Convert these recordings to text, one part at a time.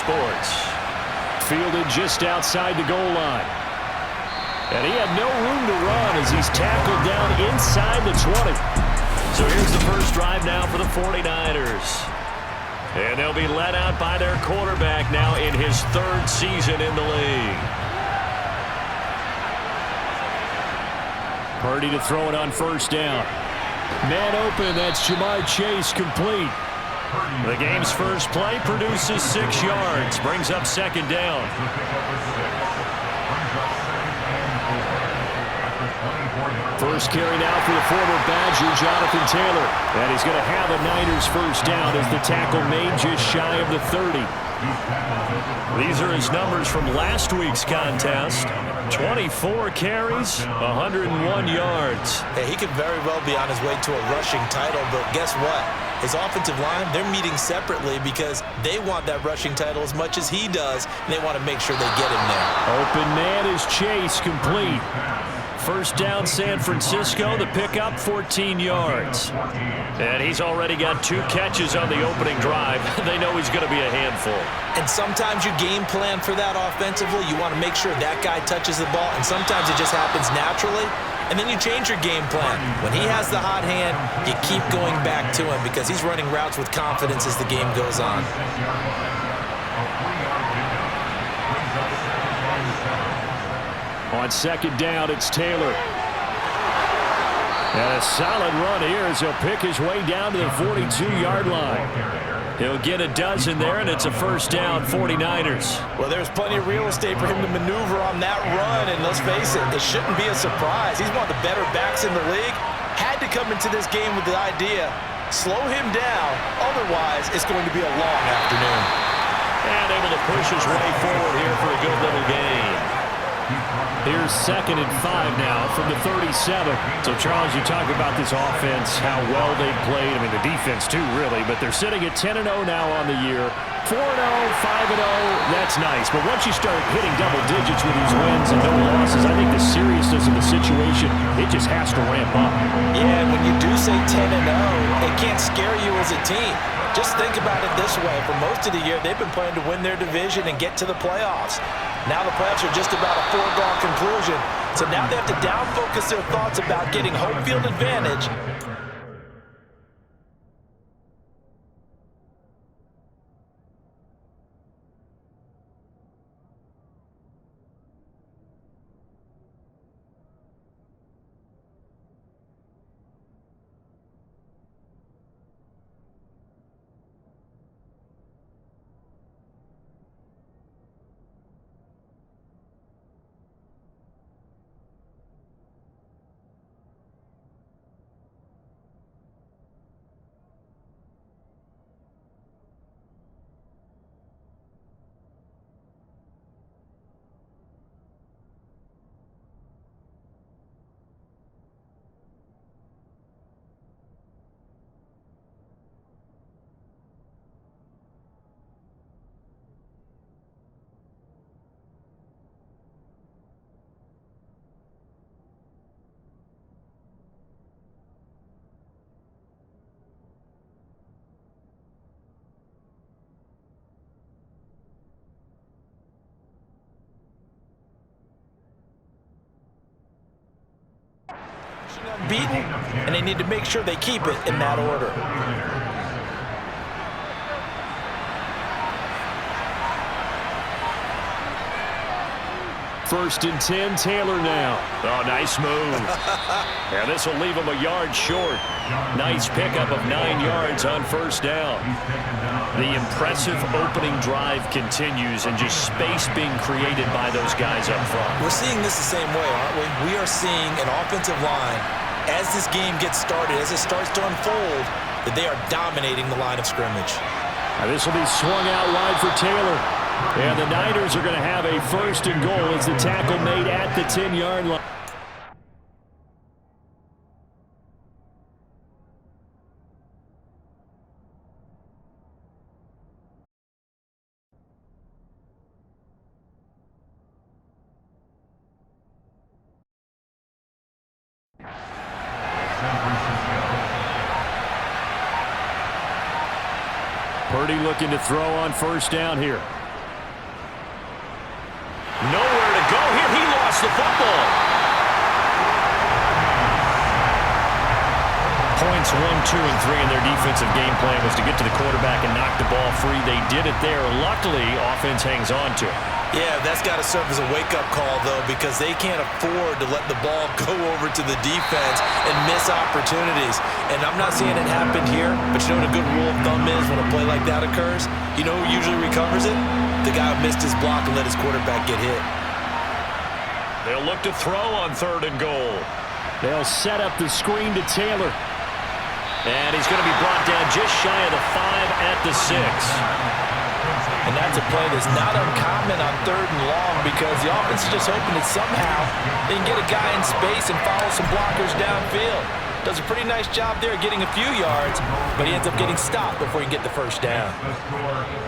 Sports. Fielded just outside the goal line. And he had no room to run as he's tackled down inside the 20. So here's the first drive now for the 49ers. And they'll be let out by their quarterback now in his third season in the league. Purdy to throw it on first down. Man open, that's Ja'Marr Chase, complete. The game's first play produces 6 yards, brings up second down. First carry now for the former Badger, Jonathan Taylor. And he's going to have a Niners first down as the tackle made just shy of the 30. These are his numbers from last week's contest. 24 carries, 101 yards. Hey, he could very well be on his way to a rushing title, but guess what? His offensive line, they're meeting separately because they want that rushing title as much as he does, and they want to make sure they get him there. Open man is Chase, complete. First down, San Francisco. The pickup, 14 yards. And he's already got 2 catches on the opening drive. They know he's going to be a handful. And sometimes you game plan for that offensively. You want to make sure that guy touches the ball, and sometimes it just happens naturally. And then you change your game plan. When he has the hot hand, you keep going back to him because he's running routes with confidence as the game goes on. On second down, it's Taylor. And a solid run here as he'll pick his way down to the 42-yard line. He'll get a dozen there, and it's a first down, 49ers. Well, there's plenty of real estate for him to maneuver on that run, and let's face it, it shouldn't be a surprise. He's one of the better backs in the league. Had to come into this game with the idea, slow him down, otherwise it's going to be a long afternoon. And able to push his way forward here for a good little gain. Here's 2nd and 5 now from the 37. So, Charles, you talk about this offense, how well they played. I mean, the defense, too, really. But they're sitting at 10-0 now on the year. 4-0, 5-0, that's nice. But once you start hitting double digits with these wins and no losses, I think the seriousness of the situation, it just has to ramp up. Yeah, and when you do say 10-0, it can't scare you as a team. Just think about it this way. For most of the year, they've been playing to win their division and get to the playoffs. Now the playoffs are just about a foregone conclusion. So now they have to down-focus their thoughts about getting home field advantage. Beaten, and they need to make sure they keep it in that order. First and 10, Taylor now. Oh, nice move. Yeah, this will leave him a yard short. Nice pickup of 9 yards on first down. The impressive opening drive continues, and just space being created by those guys up front. We're seeing this the same way, aren't we? We are seeing an offensive line, as this game gets started, as it starts to unfold, that they are dominating the line of scrimmage. Now this will be swung out wide for Taylor. And the Niners are going to have a first and goal as the tackle made at the 10-yard line. Purdy looking to throw on first down here. Nowhere to go here. He lost the football. Points 1, 2, and 3 in their defensive game plan was to get to the quarterback and knock the ball free. They did it there. Luckily, offense hangs on to it. Yeah, that's got to serve as a wake-up call, though, because they can't afford to let the ball go over to the defense and miss opportunities. And I'm not saying it happened here, but you know what a good rule of thumb is when a play like that occurs? You know who usually recovers it? The guy who missed his block and let his quarterback get hit. They'll look to throw on 3rd and goal. They'll set up the screen to Taylor. And he's going to be brought down just shy of the 5 at the 6. And that's a play that's not uncommon on 3rd and long because the offense is just hoping that somehow they can get a guy in space and follow some blockers downfield. Does a pretty nice job there getting a few yards, but he ends up getting stopped before he can get the first down.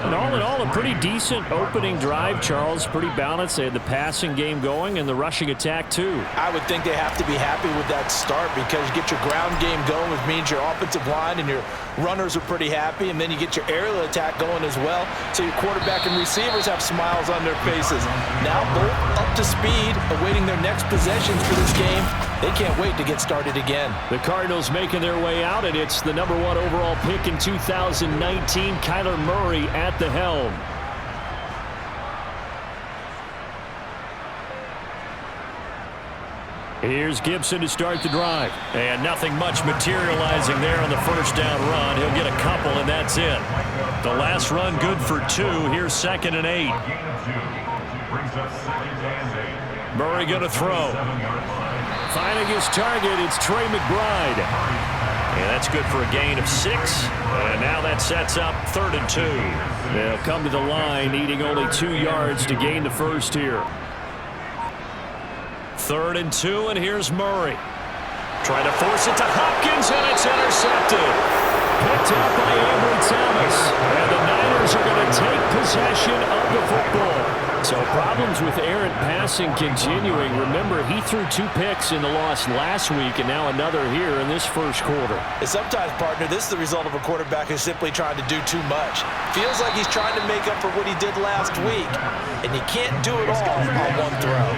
And all in all, a pretty decent opening drive, Charles. Pretty balanced. They had the passing game going and the rushing attack, too. I would think they have to be happy with that start because you get your ground game going, which means your offensive line and your runners are pretty happy, and then you get your aerial attack going as well, so your quarterback and receivers have smiles on their faces. Now both up to speed, awaiting their next possessions for this game. They can't wait to get started again. The Cardinals making their way out, and it's the #1 overall pick in 2019, Kyler Murray at the helm. Here's Gibson to start the drive. And nothing much materializing there on the first down run. He'll get a couple, and that's it. The last run good for 2. Here's 2nd and 8. Murray going to throw. Finding his target, it's Trey McBride. And that's good for a gain of 6. And now that sets up 3rd and 2. They'll come to the line, needing only 2 yards to gain the first here. 3rd and 2, and here's Murray. Trying to force it to Hopkins, and it's intercepted. Picked up by Ambry Thomas. And the Niners are going to take possession of the football. So problems with errant passing continuing. Remember, he threw 2 picks in the loss last week, and now another here in this first quarter. And sometimes, partner, this is the result of a quarterback who's simply trying to do too much. Feels like he's trying to make up for what he did last week, and you can't do it all on one throw.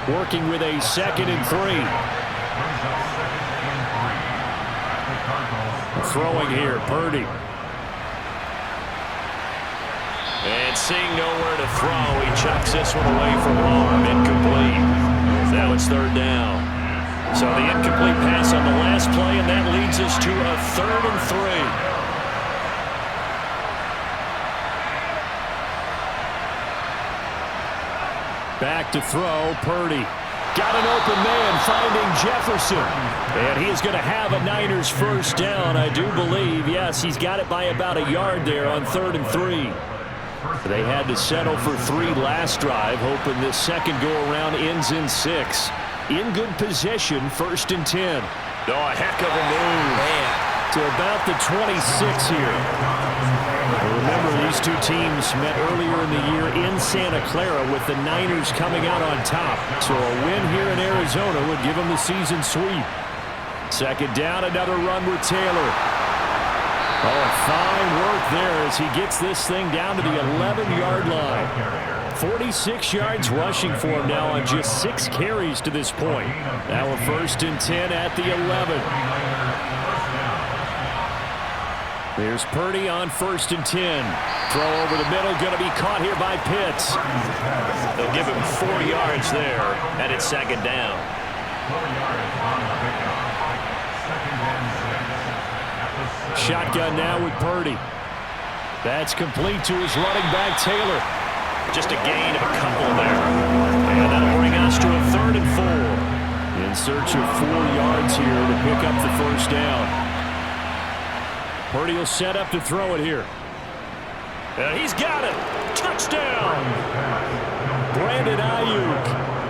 Working with a 2nd and 3. Throwing here, Purdy. And seeing nowhere to throw, he chucks this one away from arm. Incomplete. Now it's 3rd down. So the incomplete pass on the last play, and that leads us to a 3rd and 3. Back to throw, Purdy. Got an open man, finding Jefferson. And he's going to have a Niners first down, I do believe. Yes, he's got it by about a yard there on 3rd and 3. They had to settle for 3 last drive, hoping this second go-around ends in 6. In good position, 1st and 10. Oh, a heck of a move. Man. To about the 26 here. Remember, these two teams met earlier in the year in Santa Clara with the Niners coming out on top. So a win here in Arizona would give them the season sweep. 2nd down, another run with Taylor. Oh, fine work there as he gets this thing down to the 11-yard line. 46 yards rushing for him now on just 6 carries to this point. Now a 1st and 10 at the 11. There's Purdy on 1st and 10. Throw over the middle, going to be caught here by Pitts. They'll give him 4 yards there, and it's 2nd down. Shotgun now with Purdy. That's complete to his running back, Taylor. Just a gain of a couple there. And that'll bring us to a 3rd and 4. In search of 4 yards here to pick up the first down. Purdy will set up to throw it here. And he's got it. Touchdown. Brandon Ayuk.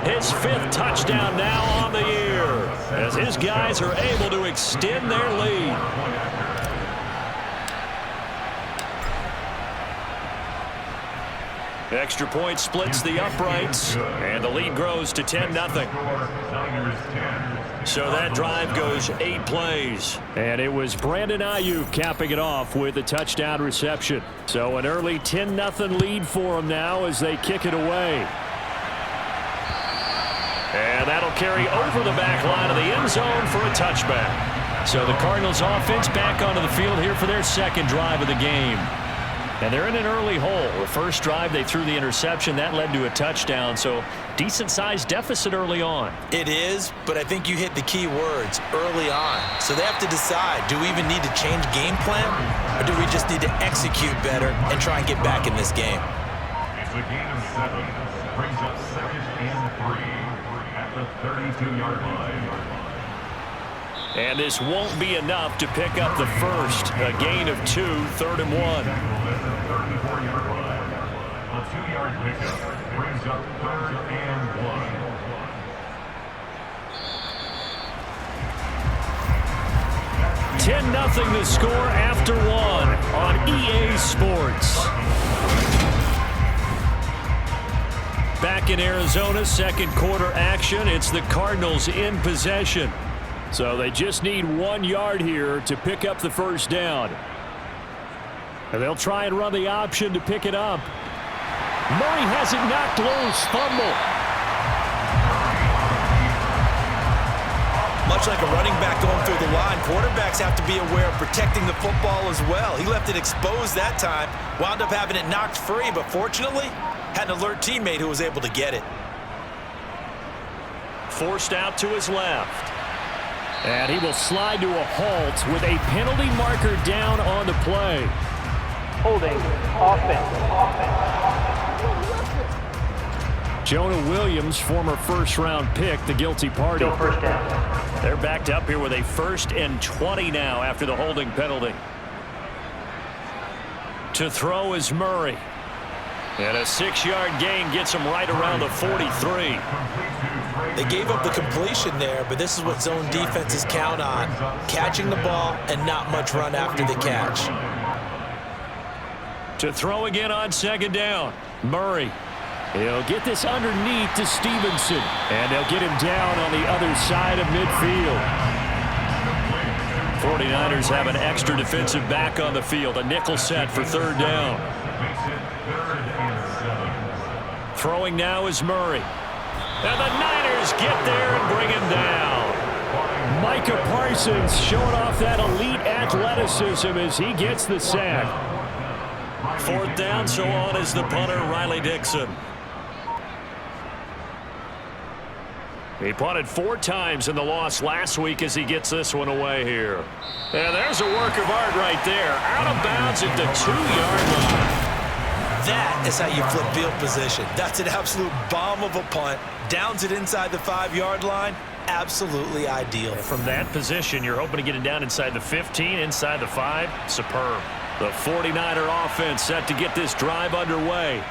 His 5th touchdown now on the year as his guys are able to extend their lead. Extra point splits the uprights, and the lead grows to 10-0. So that drive goes 8 plays. And it was Brandon Ayuk capping it off with a touchdown reception. So an early 10-0 lead for them now as they kick it away. And that'll carry over the back line of the end zone for a touchback. So the Cardinals offense back onto the field here for their second drive of the game. And they're in an early hole. The first drive, they threw the interception. That led to a touchdown. So decent-sized deficit early on. It is, but I think you hit the key words, early on. So they have to decide, do we even need to change game plan? Or do we just need to execute better and try and get back in this game? It's a gain of 7. Brings up 2nd and 3 at the 32-yard line. And this won't be enough to pick up the first. A gain of 2, 3rd and 1. At the 34-yard line. A 2-yard pickup brings up 3rd and 1. 10-0 the score after 1 on EA Sports. Back in Arizona, second quarter action. It's the Cardinals in possession. So they just need 1 yard here to pick up the first down. And they'll try and run the option to pick it up. Murray has it knocked loose. Fumble. Much like a running back going through the line, quarterbacks have to be aware of protecting the football as well. He left it exposed that time, wound up having it knocked free, but fortunately, had an alert teammate who was able to get it. Forced out to his left. And he will slide to a halt with a penalty marker down on the play. Holding, offense. Jonah Williams, former first-round pick, the guilty party. Still first down. They're backed up here with a 1st and 20 now after the holding penalty. To throw is Murray. And a 6-yard gain gets him right around the 43. They gave up the completion there, but this is what zone defenses count on. Catching the ball and not much run after the catch. To throw again on 2nd down. Murray. He'll get this underneath to Stevenson. And they'll get him down on the other side of midfield. 49ers have an extra defensive back on the field. A nickel set for 3rd down. Throwing now is Murray. And the Niners get there and bring him down. Micah Parsons showing off that elite athleticism as he gets the sack. 4th down, so on is the punter, Riley Dixon. He punted 4 times in the loss last week as he gets this one away here. And there's a work of art right there. Out of bounds at the 2-yard line. That is how you flip field position. That's an absolute bomb of a punt. Downs it inside the 5-yard line. Absolutely ideal. From that position, you're hoping to get it down inside the 15, inside the 5. Superb. The 49er offense set to get this drive underway.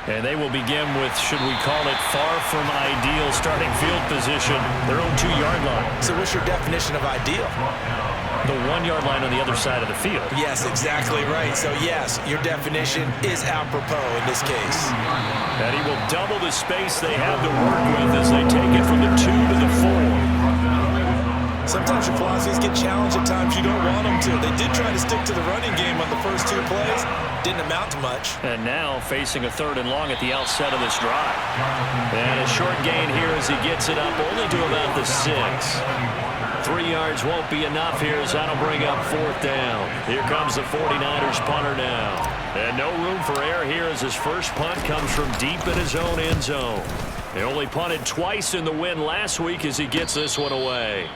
And they will begin with, should we call it, far from ideal starting field position, their own 2-yard line. So what's your definition of ideal? The 1-yard line on the other side of the field. Yes, exactly right. So yes, your definition is apropos in this case. And he will double the space they have to work with as they take it from the 2 to the 4. Sometimes your philosophies get challenged at times you don't want them to. They did try to stick to the running game on the first 2 plays. Didn't amount to much. And now facing a 3rd and long at the outset of this drive. And a short gain here as he gets it up only to about the 6. 3 yards won't be enough here as that'll bring up 4th down. Here comes the 49ers punter now. And no room for error here as his first punt comes from deep in his own end zone. They only punted twice in the win last week as he gets this one away.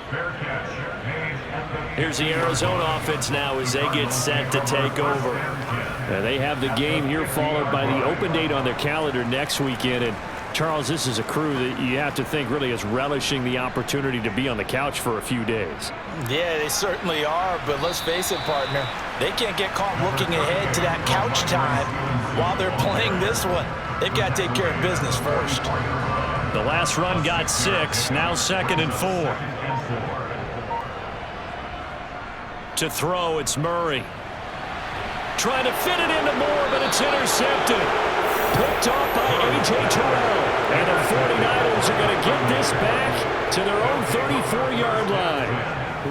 Here's the Arizona offense now as they get set to take over. And they have the game here followed by the open date on their calendar next weekend. And Charles, this is a crew that you have to think really is relishing the opportunity to be on the couch for a few days. Yeah, they certainly are, but let's face it, partner. They can't get caught looking ahead to that couch time while they're playing this one. They've got to take care of business first. The last run got 6, now 2nd and 4. To throw, it's Murray. Trying to fit it into Moore, but it's intercepted. Picked off by A.J. Terrell. And the 49ers are going to get this back to their own 34-yard line.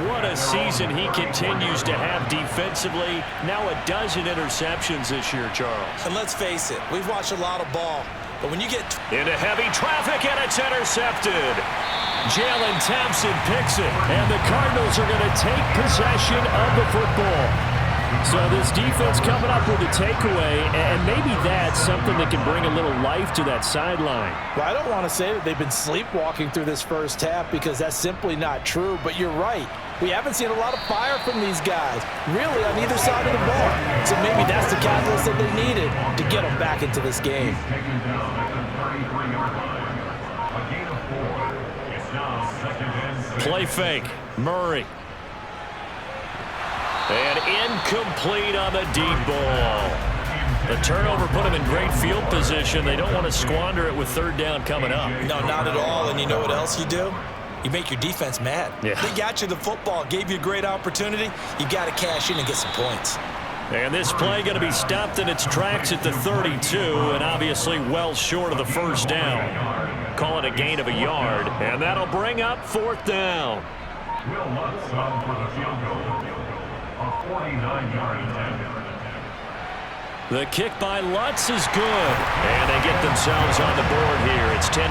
What a season he continues to have defensively. Now a dozen interceptions this year, Charles. And let's face it, we've watched a lot of ball. But when you get into heavy traffic, and it's intercepted. Jalen Thompson picks it, and the Cardinals are going to take possession of the football. So this defense coming up with a takeaway, and maybe that's something that can bring a little life to that sideline. Well, I don't want to say that they've been sleepwalking through this first half because that's simply not true, but you're right. We haven't seen a lot of fire from these guys, really, on either side of the ball. So maybe that's the catalyst that they needed to get them back into this game. Play fake. Murray. And incomplete on the deep ball. The turnover put them in great field position. They don't want to squander it with third down coming up. No, not at all. And you know what else you do? You make your defense mad. Yeah. They got you the football, gave you a great opportunity. You got to cash in and get some points. And this play going to be stopped in its tracks at the 32, and obviously well short of the first down. Call it a gain of a yard, and that'll bring up fourth down. Will Lutz on for the field goal. A 49-yard attempt. The kick by Lutz is good, and they get themselves on the board here. It's 10-3.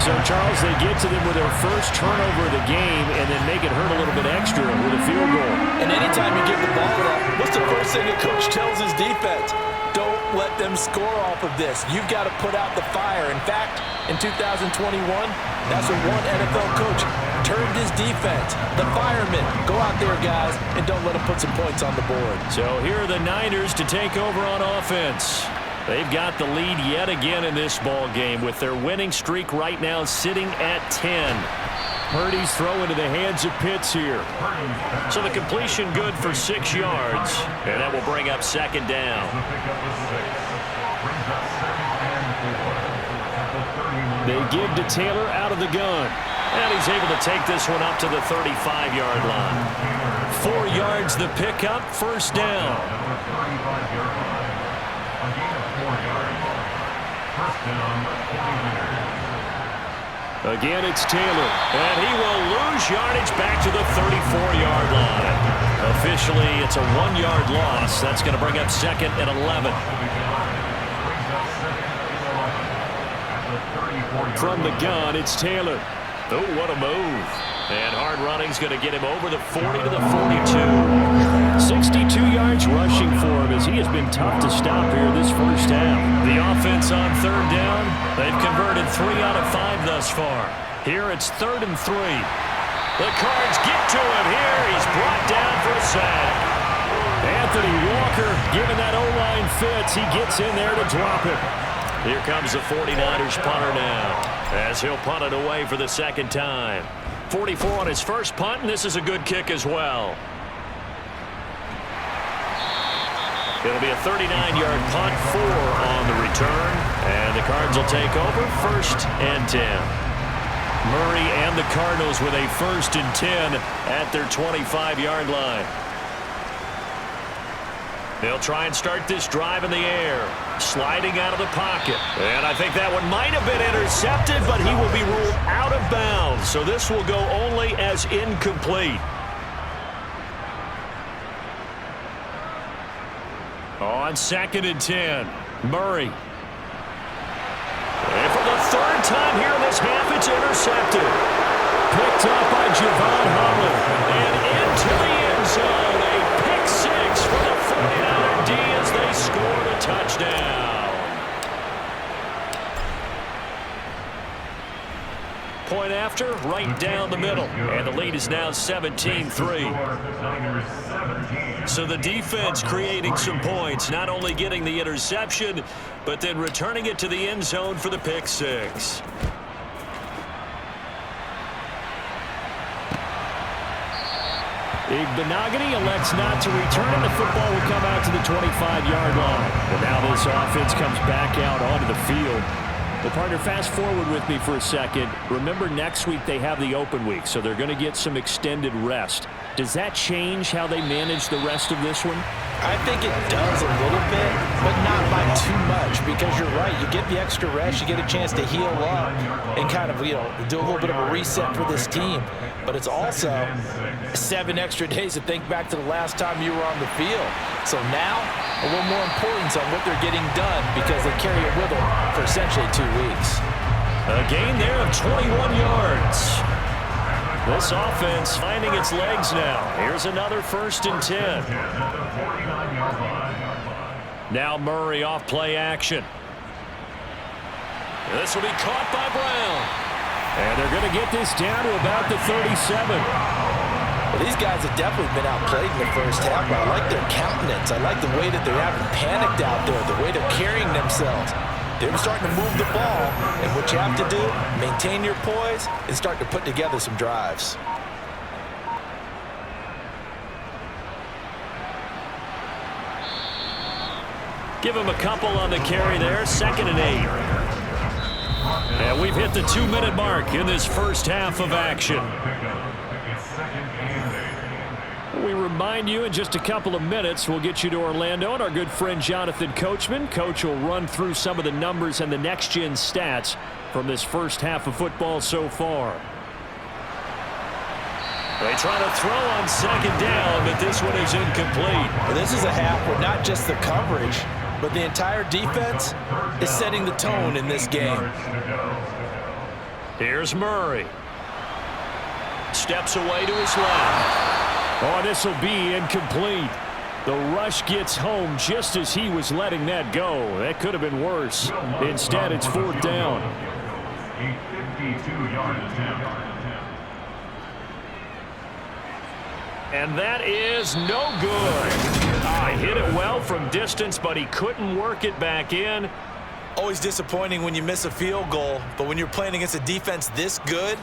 So, Charles, they get to them with their first turnover of the game and then make it hurt a little bit extra with a field goal. And anytime you give the ball up, what's the first thing a coach tells his defense? Don't let them score off of this. You've got to put out the fire. In fact, in 2021, that's what one NFL coach termed his defense. The firemen. Go out there, guys, and don't let them put some points on the board. So here are the Niners to take over on offense. They've got the lead yet again in this ball game with their winning streak right now sitting at 10. Purdy's throw into the hands of Pitts here. So the completion good for 6 yards, and that will bring up second down. They give to Taylor out of the gun, and he's able to take this one up to the 35-yard line. 4 yards the pickup, first down. Again, it's Taylor, and he will lose yardage back to the 34-yard line. Officially, it's a 1-yard loss. That's going to bring up second and 11. From the gun, it's Taylor. Oh, what a move. And hard running's going to get him over the 40 to the 42. 62 yards rushing for him as he has been tough to stop here this first half. The offense on third down, they've converted 3 out of 5 thus far. Here it's 3rd and 3. The Cards get to him here. He's brought down for a sack. Anthony Walker giving that O-line fits. He gets in there to drop it. Here comes the 49ers punter now as he'll punt it away for the second time. 44 on his first punt, and this is a good kick as well. It'll be a 39-yard punt, 4 on the return, and the Cards will take over 1st and 10. Murray and the Cardinals with a 1st and 10 at their 25-yard line. They'll try and start this drive in the air, sliding out of the pocket. And I think that one might have been intercepted, but he will be ruled out of bounds. So this will go only as incomplete. On 2nd and 10, Murray. And for the 3rd time here in this half, it's intercepted. Picked up by Javon Holland. And into the end zone, a pick 6 for the 49er D as they score the touchdown. Point after, right down the middle. And the lead is now 17-3. So the defense creating some points, not only getting the interception, but then returning it to the end zone for the pick 6. Igbenogany elects not to return, and the football will come out to the 25-yard line. And now this offense comes back out onto the field. Well, partner, fast forward with me for a second. Remember, next week they have the open week, so they're going to get some extended rest. Does that change how they manage the rest of this one? I think it does a little bit, but not by too much, because you're right. You get the extra rest, you get a chance to heal up and kind of, do a little bit of a reset for this team. But it's also 7 extra days to think back to the last time you were on the field. So now, a little more importance on what they're getting done because they carry it with them for essentially 2 weeks. A gain there of 21 yards. This offense finding its legs now. Here's another 1st and 10. Now Murray off play action. This will be caught by Brown. And they're going to get this down to about the 37. Well, these guys have definitely been outplayed in the first half, but I like their countenance. I like the way that they're having panicked out there, the way they're carrying themselves. They're starting to move the ball, and what you have to do, maintain your poise and start to put together some drives. Give him a couple on the carry there, 2nd and 8. And we've hit the 2-minute mark in this first half of action. We remind you in just a couple of minutes we'll get you to Orlando and our good friend Jonathan Coachman. Coach will run through some of the numbers and the next-gen stats from this first half of football so far. They try to throw on 2nd down, but this one is incomplete. Well, this is a half where not just the coverage, but the entire defense is setting the tone in this game. Here's Murray. Steps away to his left. Oh, this will be incomplete. The rush gets home just as he was letting that go. That could have been worse. Instead, it's 4th down. A 52-yard attempt. And that is no good. Hit it well from distance, but he couldn't work it back in. Always disappointing when you miss a field goal, but when you're playing against a defense this good,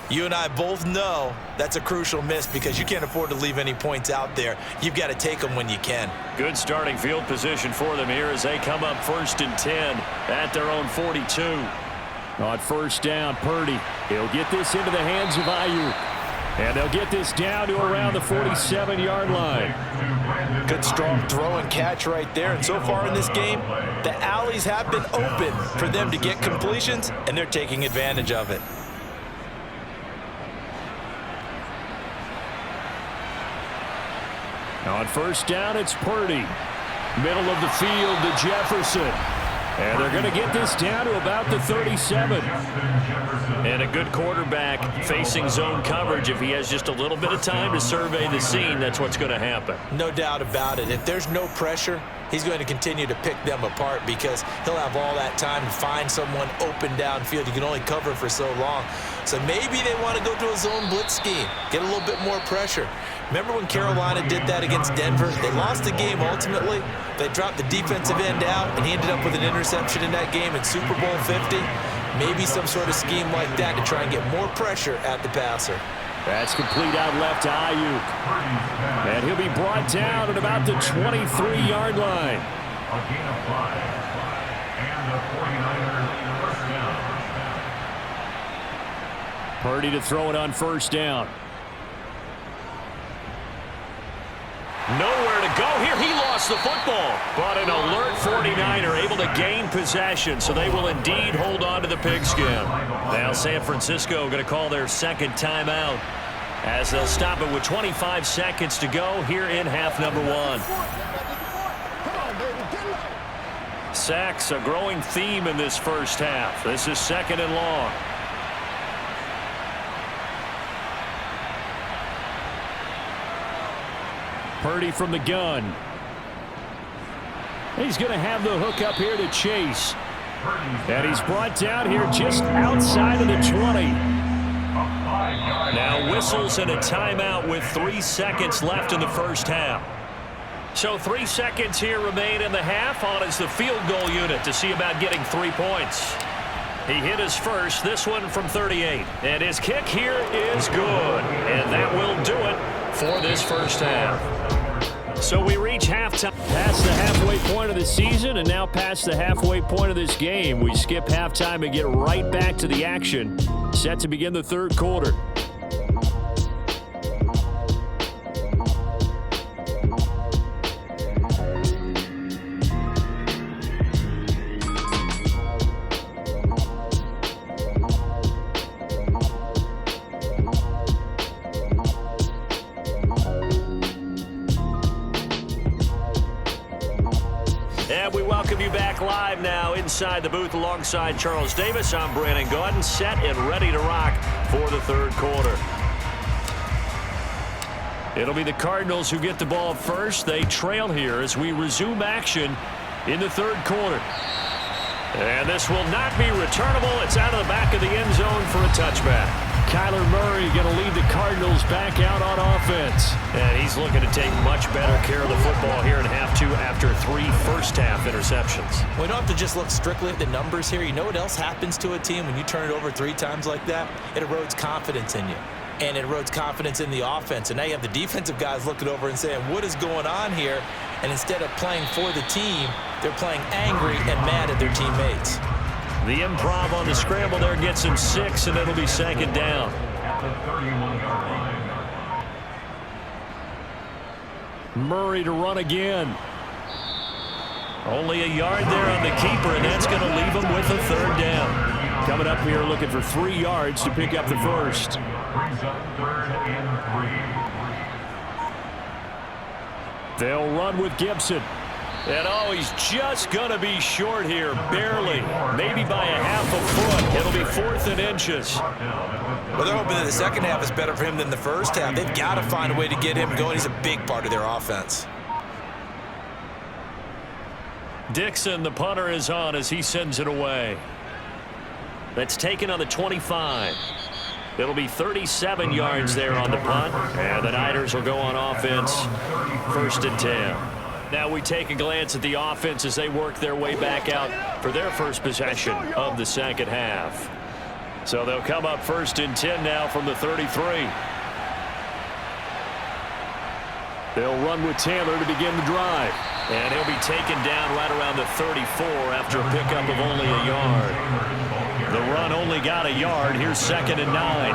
you and I both know that's a crucial miss because you can't afford to leave any points out there. You've got to take them when you can. Good starting field position for them here as they come up 1st and 10 at their own 42. On 1st down, Purdy. He'll get this into the hands of Ayuk. And they'll get this down to around the 47-yard line. Good strong throw and catch right there. And so far in this game, the alleys have been open for them to get completions, and they're taking advantage of it. On 1st down, it's Purdy. Middle of the field to Jefferson. And they're going to get this down to about the 37. And a good quarterback facing zone coverage. If he has just a little bit of time to survey the scene, that's what's going to happen. No doubt about it. If there's no pressure, he's going to continue to pick them apart because he'll have all that time to find someone open downfield. You can only cover for so long. So maybe they want to go to a zone blitz scheme, get a little bit more pressure. Remember when Carolina did that against Denver? They lost the game ultimately. They dropped the defensive end out, and he ended up with an interception in that game in Super Bowl 50. Maybe some sort of scheme like that to try and get more pressure at the passer. That's complete out left to Ayuk. And he'll be brought down at about the 23-yard line. A gain of 5. And the 49ers first down. Purdy to throw it on 1st down. Nowhere to go here. He lost the football. But an alert 49er able to gain possession, so they will indeed hold on to the pigskin. Now San Francisco going to call their 2nd timeout as they'll stop it with 25 seconds to go here in half number 1. Sacks, a growing theme in this first half. This is 2nd and long. Purdy from the gun. He's going to have the hook up here to Chase. And he's brought down here just outside of the 20. Now whistles and a timeout with 3 seconds left in the first half. So 3 seconds here remain in the half. On is the field goal unit to see about getting 3 points. He hit his first, this one from 38. And his kick here is good. And that will do it for this first half. So we reach halftime, past the halfway point of the season, and now past the halfway point of this game. We skip halftime and get right back to the action. Set to begin the 3rd quarter. welcome you back live now inside the booth alongside Charles Davis. I'm Brandon Gaudin, set and ready to rock for the third quarter. It'll be the Cardinals who get the ball first. They trail here as we resume action in the third quarter. And this will not be returnable. It's out of the back of the end zone for a touchback. Kyler Murray going to lead the Cardinals back out on offense. And he's looking to take much better care of the football here in half two after 3 first-half interceptions. We don't have to just look strictly at the numbers here. You know what else happens to a team when you turn it over 3 times like that? It erodes confidence in you. And it erodes confidence in the offense. And now you have the defensive guys looking over and saying, what is going on here? And instead of playing for the team, they're playing angry and mad at their teammates. The improv on the scramble there gets him 6, and it'll be second down. Murray to run again. Only a yard there on the keeper, and that's going to leave him with a third down. Coming up here looking for 3 yards to pick up the first. Brings up 3rd and 3. They'll run with Gibson. And oh, he's just going to be short here, barely, maybe by a half a foot. It'll be 4th and inches. Well, they're hoping that the second half is better for him than the first half. They've got to find a way to get him going. He's a big part of their offense. Dixon, the punter, is on as he sends it away. That's taken on the 25. It'll be 37 yards there on the punt, and the Niners will go on offense, 1st and 10. Now we take a glance at the offense as they work their way back out for their first possession of the second half. So they'll come up 1st and 10 now from the 33. They'll run with Taylor to begin the drive. And he'll be taken down right around the 34 after a pickup of only a yard. The run only got a yard. Here's 2nd and 9.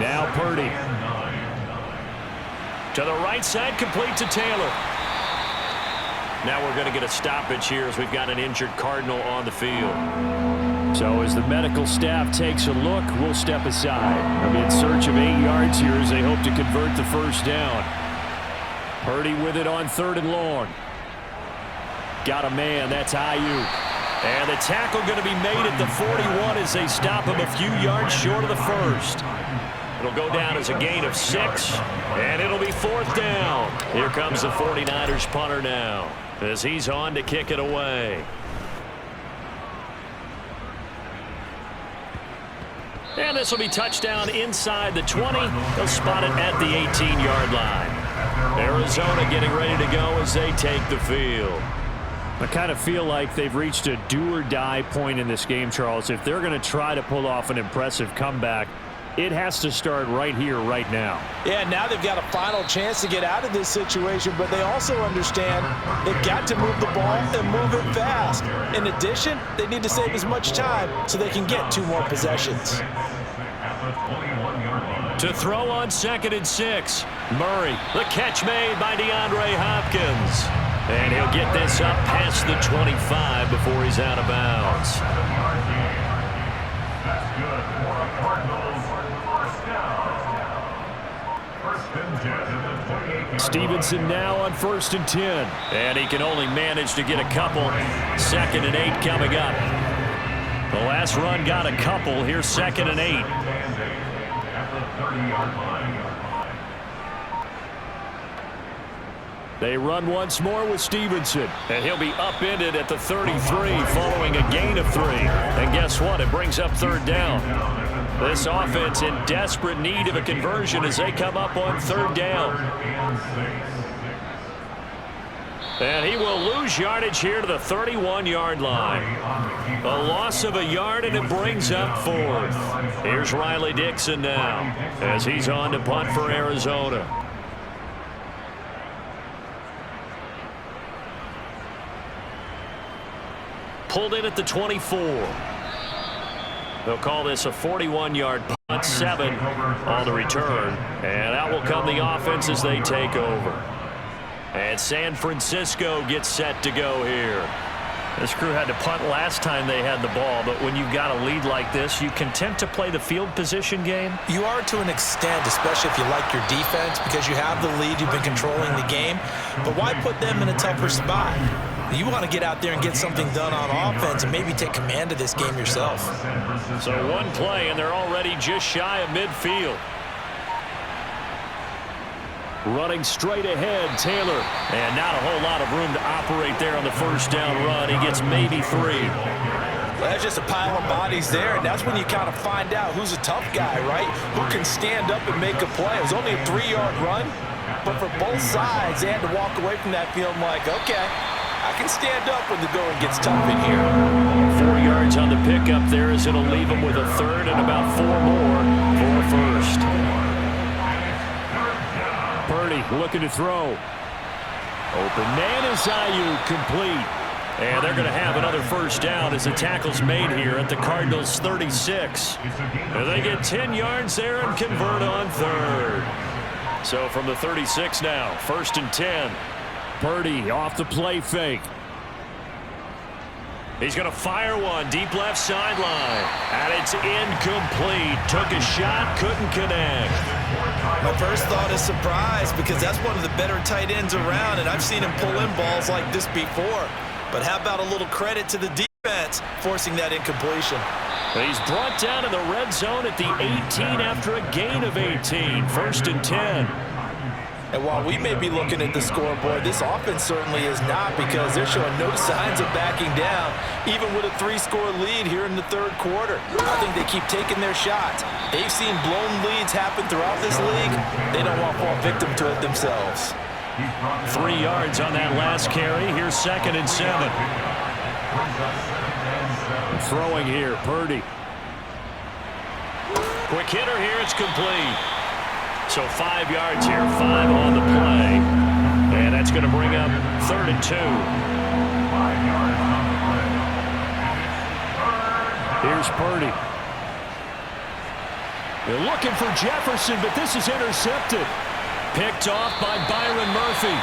Now Purdy. To the right side, complete to Taylor. Now we're going to get a stoppage here as we've got an injured Cardinal on the field. So as the medical staff takes a look, we'll step aside. I'm in search of 8 yards here as they hope to convert the first down. Purdy with it on 3rd and long. Got a man, that's Ayuk. And the tackle going to be made at the 41 as they stop him a few yards short of the first. It'll go down as a gain of 6, and it'll be 4th down. Here comes the 49ers punter now as he's on to kick it away. And this will be touchdown inside the 20. They'll spot it at the 18-yard line. Arizona getting ready to go as they take the field. I kind of feel like they've reached a do-or-die point in this game, Charles. If they're going to try to pull off an impressive comeback, it has to start right here, right now. Yeah, now they've got a final chance to get out of this situation, but they also understand they've got to move the ball and move it fast. In addition, they need to save as much time so they can get 2 more possessions. To throw on 2nd and 6. Murray, the catch made by DeAndre Hopkins. And he'll get this up past the 25 before he's out of bounds. That's good for a Cardinals first down. Stevenson now on 1st and 10. And he can only manage to get a couple. 2nd and 8 coming up. The last run got a couple. Here's 2nd and 8. At the 30-yard line. They run once more with Stevenson. And he'll be upended at the 33 following a gain of 3. And guess what? It brings up 3rd down. This offense in desperate need of a conversion as they come up on 3rd down. And he will lose yardage here to the 31-yard line. A loss of a yard, and it brings up 4th. Here's Riley Dixon now as he's on to punt for Arizona. Pulled in at the 24. They'll call this a 41-yard punt, 7 on the return. And out will come the offense as they take over. And San Francisco gets set to go here. This crew had to punt last time they had the ball, but when you've got a lead like this, you content to play the field position game? You are to an extent, especially if you like your defense, because you have the lead, you've been controlling the game. But why put them in a tougher spot? You want to get out there and get something done on offense and maybe take command of this game yourself. So one play, and they're already just shy of midfield. Running straight ahead, Taylor. And not a whole lot of room to operate there on the first down run. He gets maybe 3. Well, that's just a pile of bodies there, and that's when you kind of find out who's a tough guy, right? Who can stand up and make a play. It was only a 3-yard run, but for both sides, they had to walk away from that field like, okay, I can stand up when the going gets tough in here. 4 yards on the pickup there as it'll leave him with a third and about 4 more for a first. Purdy looking to throw. Open man is Ayuk, complete. And they're going to have another first down as the tackle's made here at the Cardinals' 36. And they get 10 yards there and convert on third. So from the 36 now, 1st and 10. Purdy off the play fake. He's going to fire one deep left sideline. And it's incomplete. Took a shot, couldn't connect. My first thought is surprise because that's one of the better tight ends around, and I've seen him pull in balls like this before. But how about a little credit to the defense forcing that incompletion? He's brought down in the red zone at the 18 after a gain of 18. 1st and 10. And while we may be looking at the scoreboard, this offense certainly is not because they're showing no signs of backing down, even with a 3-score lead here in the third quarter. I think they keep taking their shots. They've seen blown leads happen throughout this league. They don't want to fall victim to it themselves. 3 yards on that last carry. Here's 2nd and 7. Throwing here, Purdy. Quick hitter here, it's complete. So 5 yards here, 5 on the play. And that's going to bring up 3rd and 2. Here's Purdy. They're looking for Jefferson, but this is intercepted. Picked off by Byron Murphy.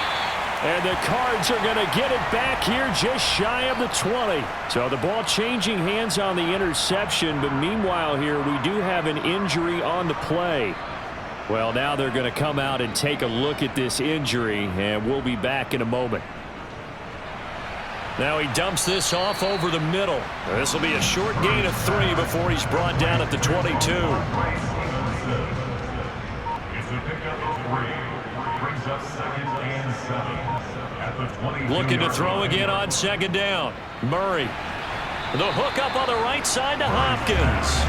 And the Cards are going to get it back here just shy of the 20. So the ball changing hands on the interception, but meanwhile here we do have an injury on the play. Well, now they're going to come out and take a look at this injury, and we'll be back in a moment. Now he dumps this off over the middle. This will be a short gain of 3 before he's brought down at the 22. It's a pickup of 3. Brings up 2nd and 7 at the 22. Looking to throw again on 2nd down. Murray. The hook up on the right side to Hopkins.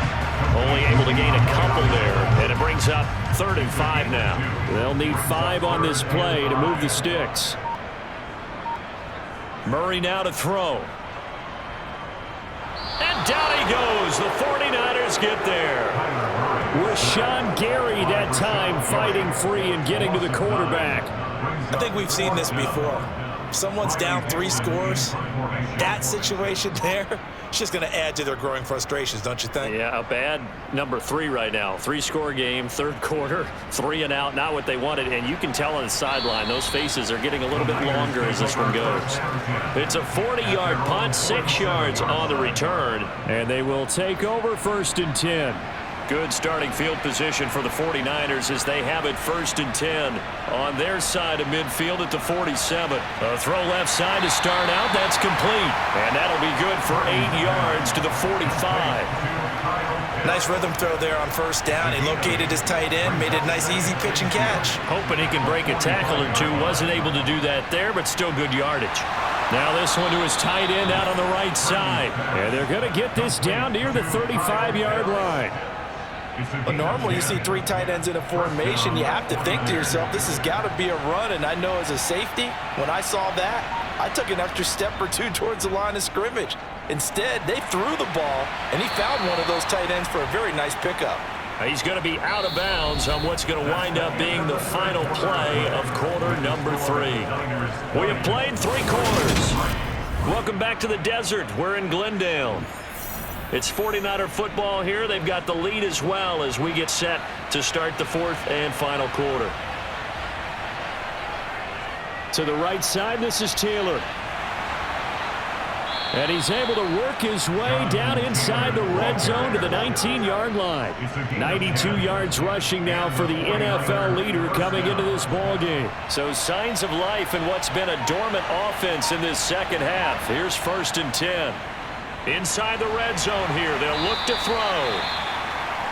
Only able to gain a couple there, and it brings up 3rd and 5 now. They'll need 5 on this play to move the sticks. Murray now to throw. And down he goes. The 49ers get there. Rashawn Gary that time fighting free and getting to the quarterback. I think we've seen this before. Someone's down 3 scores. That situation there, it's just going to add to their growing frustrations, don't you think? Yeah, a bad number 3 right now. 3-score game, 3rd quarter, 3 and out, not what they wanted. And you can tell on the sideline, those faces are getting a little bit longer as this one goes. It's a 40-yard punt, 6 yards on the return. And they will take over 1st and 10. Good starting field position for the 49ers as they have it 1st and 10 on their side of midfield at the 47. A throw left side to start out. That's complete. And that'll be good for 8 yards to the 45. Nice rhythm throw there on 1st down. He located his tight end, made a nice easy pitch and catch. Hoping he can break a tackle or two. Wasn't able to do that there, but still good yardage. Now this one to his tight end out on the right side. And they're going to get this down near the 35-yard line. But normally you see 3 tight ends in a formation, you have to think to yourself, this has got to be a run. And I know as a safety, when I saw that, I took an extra step or 2 towards the line of scrimmage. Instead, they threw the ball, and he found one of those tight ends for a very nice pickup. He's going to be out of bounds on what's going to wind up being the final play of quarter number 3. We have played 3 quarters. Welcome back to the desert. We're in Glendale. It's 49er football here. They've got the lead as well as we get set to start the 4th and final quarter. To the right side, this is Taylor. And he's able to work his way down inside the red zone to the 19-yard line. 92 yards rushing now for the NFL leader coming into this ball game. So signs of life in what's been a dormant offense in this second half. Here's 1st and 10. Inside the red zone here. They'll look to throw.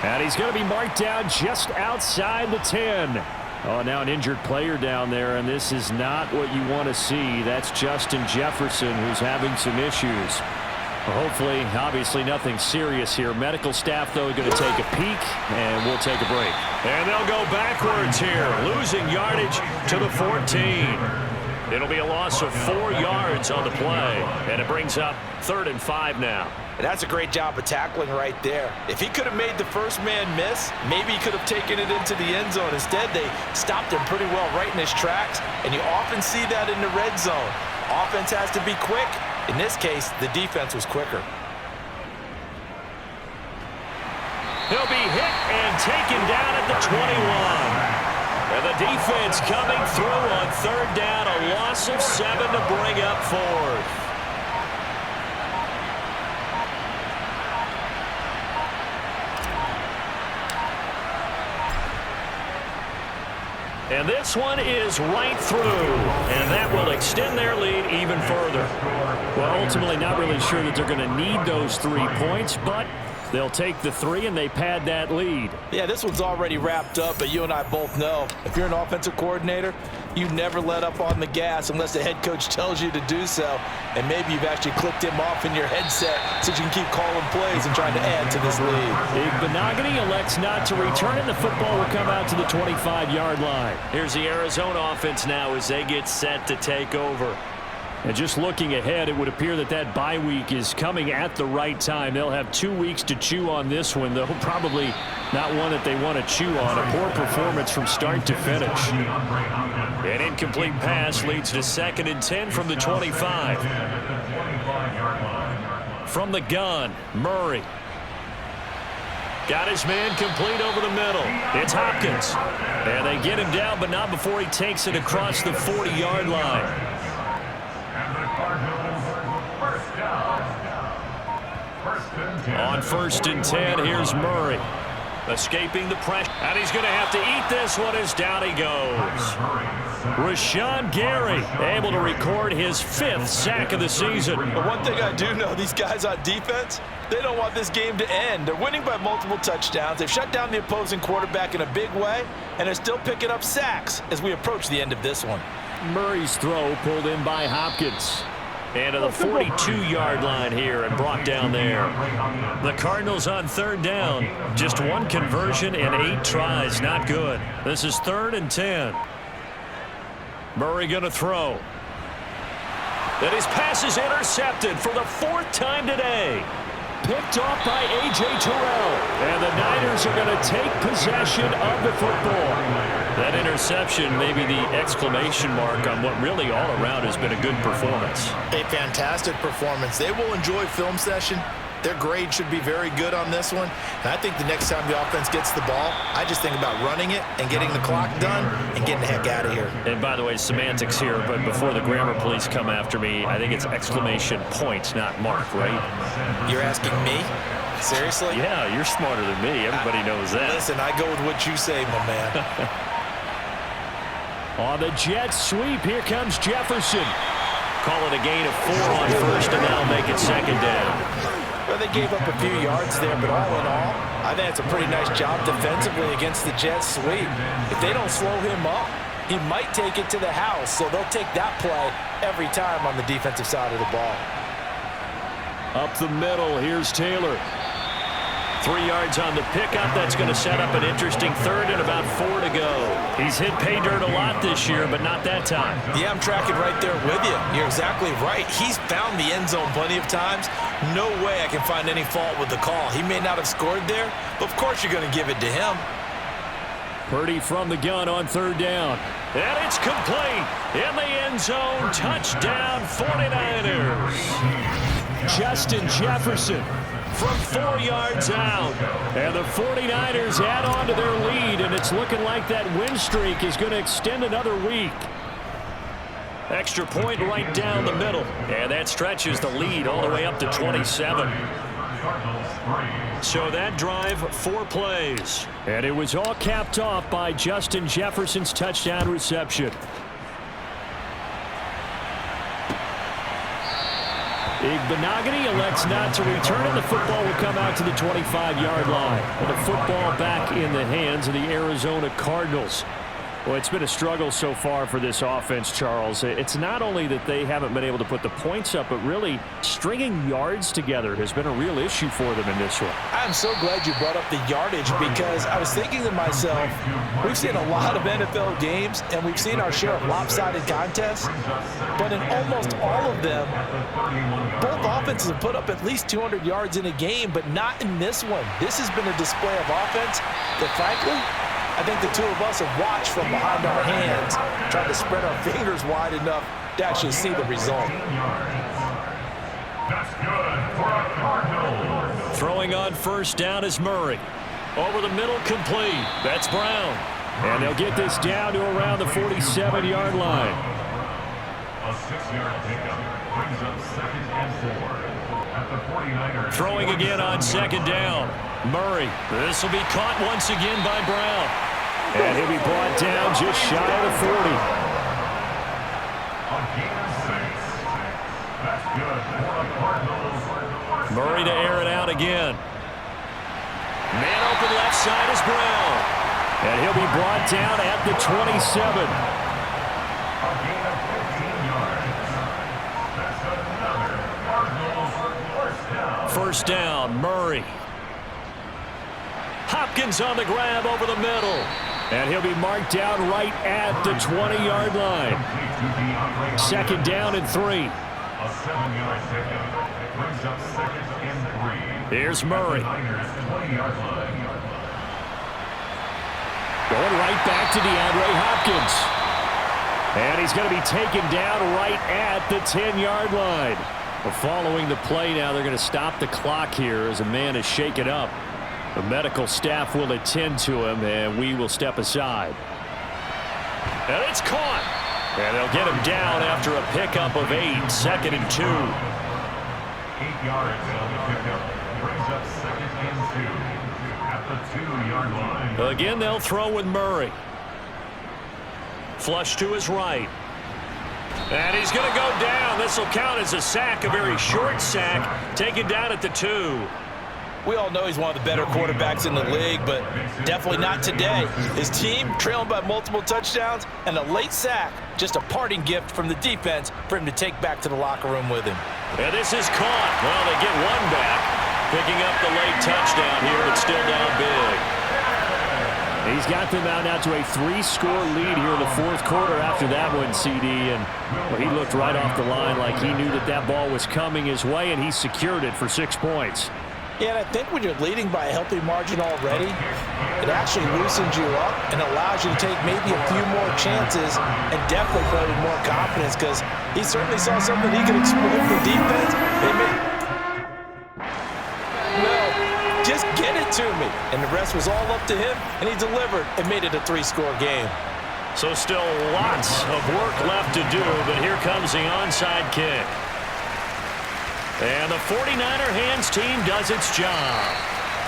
And he's going to be marked down just outside the 10. Oh, now an injured player down there, and this is not what you want to see. That's Justin Jefferson, who's having some issues. Well, hopefully, obviously nothing serious here. Medical staff, though, are going to take a peek, and we'll take a break. And they'll go backwards here, losing yardage to the 14. It'll be a loss of 4 yards on the play, and it brings up 3rd and 5 now. And that's a great job of tackling right there. If he could have made the first man miss, maybe he could have taken it into the end zone. Instead, they stopped him pretty well right in his tracks, and you often see that in the red zone. Offense has to be quick. In this case, the defense was quicker. He'll be hit and taken down at the 21. And the defense coming through on 3rd down, a loss of 7 to bring up 4th. And this one is right through, and that will extend their lead even further. Well, ultimately not really sure that they're going to need those 3 points, but they'll take the 3 and they pad that lead. Yeah, this one's already wrapped up, but you and I both know if you're an offensive coordinator, you never let up on the gas unless the head coach tells you to do so. And maybe you've actually clicked him off in your headset so you can keep calling plays and trying to add to this lead. Igbinoghene elects not to return it. The football will come out to the 25-yard line. Here's the Arizona offense now as they get set to take over. And just looking ahead, it would appear that that bye week is coming at the right time. They'll have 2 weeks to chew on this one, though probably not one that they want to chew on. A poor performance from start to finish. An incomplete pass leads to 2nd and 10 from the 25. From the gun, Murray. Got his man complete over the middle. It's Hopkins. And they get him down, but not before he takes it across the 40-yard line. On 1st and 10, here's Murray. Escaping the pressure. And he's going to have to eat this one as down he goes. Rashawn Gary able to record his 5th sack of the season. But one thing I do know, these guys on defense, they don't want this game to end. They're winning by multiple touchdowns. They've shut down the opposing quarterback in a big way, and they're still picking up sacks as we approach the end of this one. Murray's throw pulled in by Hopkins. And to the 42-yard line here and brought down there. The Cardinals on 3rd down. Just 1 conversion and 8 tries. Not good. This is 3rd and 10. Murray going to throw. Then his pass is intercepted for the 4th time today. Picked off by A.J. Terrell. And the Niners are going to take possession of the football. That interception may be the exclamation mark on what really all around has been a good performance. A fantastic performance. They will enjoy film session. Their grade should be very good on this one. And I think the next time the offense gets the ball, I just think about running it and getting the clock done and getting the heck out of here. And by the way, semantics here, but before the grammar police come after me, I think it's exclamation point, not mark, right? You're asking me? Seriously? Yeah, you're smarter than me. Everybody knows that. Listen, I go with what you say, my man. On the jet sweep, here comes Jefferson. Call it a gain of 4 on 1st, and that'll make it 2nd down. Well, they gave up a few yards there, but all in all, I think it's a pretty nice job defensively against the jet sweep. If they don't slow him up, he might take it to the house, so they'll take that play every time on the defensive side of the ball. Up the middle, here's Taylor. 3 yards on the pickup. That's going to set up an interesting 3rd and about 4 to go. He's hit pay dirt a lot this year, but not that time. Yeah, I'm tracking right there with you. You're exactly right. He's found the end zone plenty of times. No way I can find any fault with the call. He may not have scored there, but of course you're going to give it to him. Purdy from the gun on 3rd down. And it's complete. In the end zone, touchdown 49ers. Justin Jefferson from 4 yards out. And the 49ers add on to their lead, and it's looking like that win streak is going to extend another week. Extra point right down the middle. And that stretches the lead all the way up to 27. So that drive, 4 plays. And it was all capped off by Justin Jefferson's touchdown reception. Igbenogany elects not to return, and the football will come out to the 25-yard line. And the football back in the hands of the Arizona Cardinals. Well, it's been a struggle so far for this offense, Charles. It's not only that they haven't been able to put the points up, but really stringing yards together has been a real issue for them in this one. I'm so glad you brought up the yardage, because I was thinking to myself, we've seen a lot of NFL games, and we've seen our share of lopsided contests, but in almost all of them, both offenses have put up at least 200 yards in a game, but not in this one. This has been a display of offense that, frankly, I think the two of us have watched from behind our hands, trying to spread our fingers wide enough to actually see the result. That's good for a Cardinal. Throwing on first down is Murray. Over the middle, complete. That's Brown. And they'll get this down to around the 47-yard line. A 6-yard pickup brings up 2nd and 4 at the 49ers. Throwing again on second down. Murray. This will be caught once again by Brown. And he'll be brought down just shy of the 40. A gain of 6. That's good for the Cardinals. Murray to air it out again. Man open left side is Brown. And he'll be brought down at the 27. A gain of 15 yards. That's another Cardinals first down. First down, Murray. Hopkins on the grab over the middle. And he'll be marked down right at the 20-yard line. Second down and 3. A 7-yard pickup brings up 2nd and 3. Here's Murray. 20-yard line. Going right back to DeAndre Hopkins. And he's going to be taken down right at the 10-yard line. Well, following the play now, they're going to stop the clock here as a man is shaken up. The medical staff will attend to him, and we will step aside. And it's caught. And they'll get him down after a pickup of 8, 2nd and 2. 8 yards on the pickup brings up 2nd and 2 at the 2-yard line. Again, they'll throw with Murray. Flush to his right. And he's going to go down. This will count as a sack, a very short sack, taken down at the 2. We all know he's one of the better quarterbacks in the league, but definitely not today. His team trailing by multiple touchdowns, and a late sack, just a parting gift from the defense for him to take back to the locker room with him. And this is caught. Well, they get one back, picking up the late touchdown here, but still down big. He's got them out now to a 3-score lead here in the 4th quarter after that one, CD. And well, he looked right off the line like he knew that that ball was coming his way, and he secured it for 6 points. Yeah, and I think when you're leading by a healthy margin already, it actually loosens you up and allows you to take maybe a few more chances and definitely play with more confidence, because he certainly saw something he could exploit the defense. No, just get it to me. And the rest was all up to him, and he delivered and made it a 3-score game. So still lots of work left to do, but here comes the onside kick. And the 49er hands team does its job.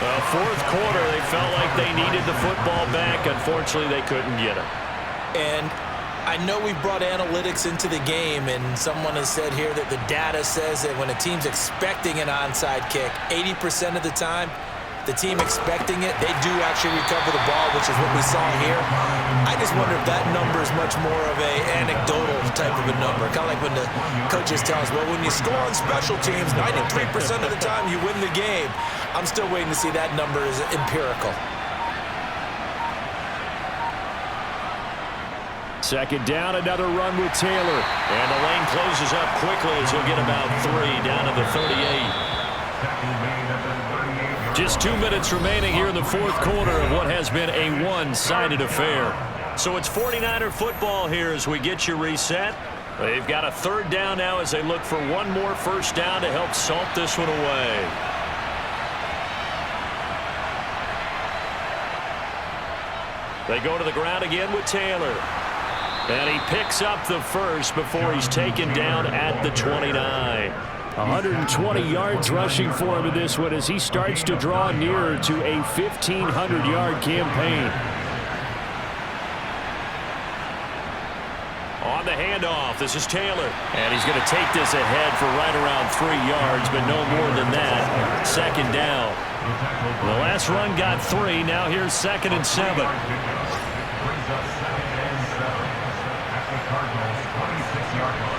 The 4th quarter, they felt like they needed the football back. Unfortunately, they couldn't get it. And I know we've brought analytics into the game, and someone has said here that the data says that when a team's expecting an onside kick, 80% of the time, the team expecting it, they do actually recover the ball, which is what we saw here. I just wonder if that number is much more of a anecdotal type of a number. Kind of like when the coaches tell us, well, when you score on special teams, 93% of the time you win the game. I'm still waiting to see that number is empirical. Second down, another run with Taylor. And the lane closes up quickly as he'll get about 3 down to the 38. Just 2 minutes remaining here in the 4th quarter of what has been a one-sided affair. So it's 49er football here as we get you reset. They've got a 3rd down now as they look for one more first down to help salt this one away. They go to the ground again with Taylor. And he picks up the first before he's taken down at the 29. 120 yards rushing for him in this one as he starts to draw nearer to a 1,500-yard campaign. On the handoff, this is Taylor. And he's going to take this ahead for right around 3 yards, but no more than that. Second down. The last run got 3. Now here's 2nd and 7. Brings up 2nd and 7 at the Cardinals' 26-yard line.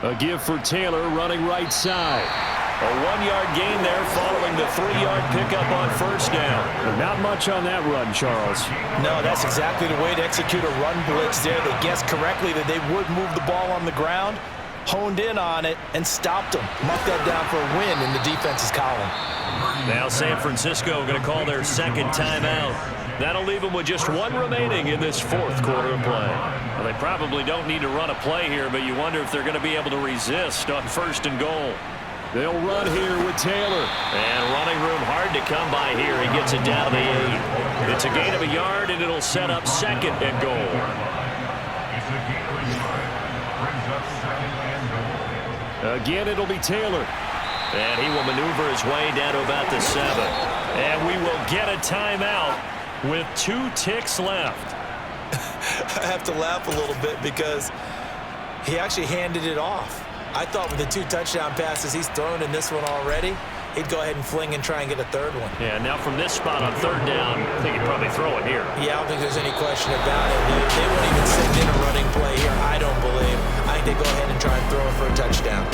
A give for Taylor running right side. A 1-yard gain there following the 3-yard pickup on first down. But not much on that run, Charles. No, that's exactly the way to execute a run blitz there. They guessed correctly that they would move the ball on the ground, honed in on it, and stopped them. Marked that down for a win in the defense's column. Now San Francisco going to call their second timeout. That'll leave them with just 1 remaining in this 4th quarter of play. Well, they probably don't need to run a play here, but you wonder if they're going to be able to resist on 1st and goal. They'll run here with Taylor. And running room hard to come by here. He gets it down to the 8. It's a gain of a yard, and it'll set up 2nd and goal. It's a gain of a yard. Brings up 2nd and goal. Again, it'll be Taylor. And he will maneuver his way down to about the 7. And we will get a timeout with 2 ticks left. I have to laugh a little bit because he actually handed it off. I thought with the 2 touchdown passes he's thrown in this one already, he'd go ahead and fling and try and get a 3rd one. Yeah, now from this spot on 3rd down, I think he'd probably throw it here. Yeah, I don't think there's any question about it. They won't even send in a running play here, I don't believe. I think they go ahead and try and throw it for a touchdown.